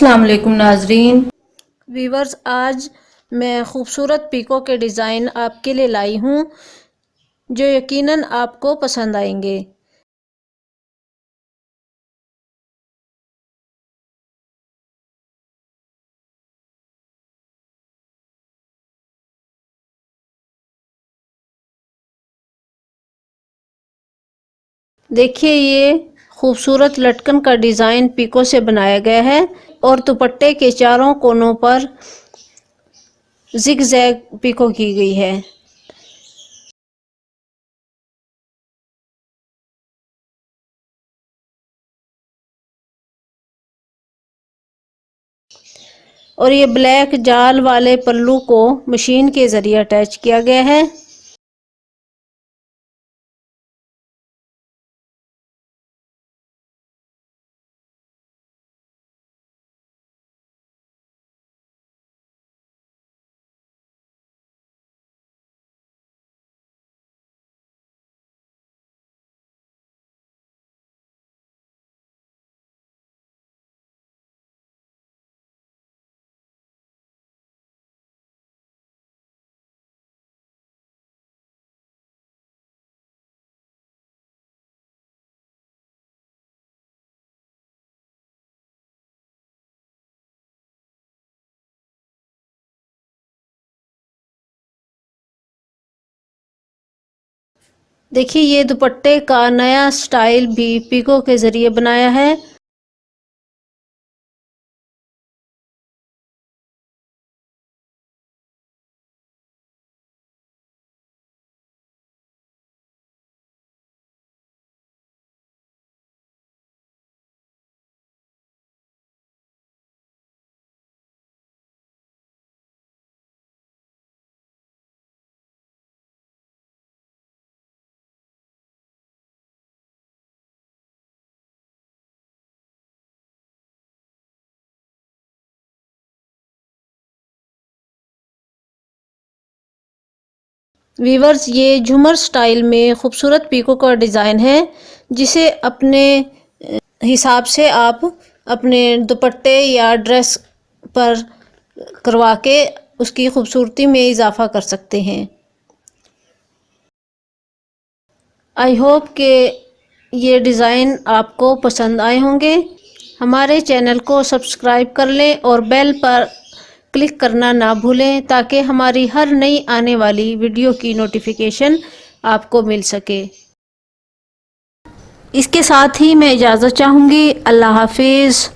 अस्सलाम वालेकुम नाजरीन। वीवर्स, आज मैं खूबसूरत पीको के डिज़ाइन आपके लिए लाई हूँ जो यकीनन आपको पसंद आएंगे। देखिए, ये खूबसूरत लटकन का डिज़ाइन पीको से बनाया गया है और दुपट्टे के चारों कोनों पर जिग जैग पीको की गई है। और ये ब्लैक जाल वाले पल्लू को मशीन के ज़रिए अटैच किया गया है। देखिए, ये दुपट्टे का नया स्टाइल भी पीको के ज़रिए बनाया है। वीवर्स, ये झूमर स्टाइल में खूबसूरत पीको का डिज़ाइन है जिसे अपने हिसाब से आप अपने दुपट्टे या ड्रेस पर करवा के उसकी खूबसूरती में इजाफा कर सकते हैं। आई होप कि ये डिज़ाइन आपको पसंद आए होंगे। हमारे चैनल को सब्सक्राइब कर लें और बेल पर क्लिक करना ना भूलें ताकि हमारी हर नई आने वाली वीडियो की नोटिफिकेशन आपको मिल सके। इसके साथ ही मैं इजाज़त चाहूँगी। अल्लाह हाफिज़।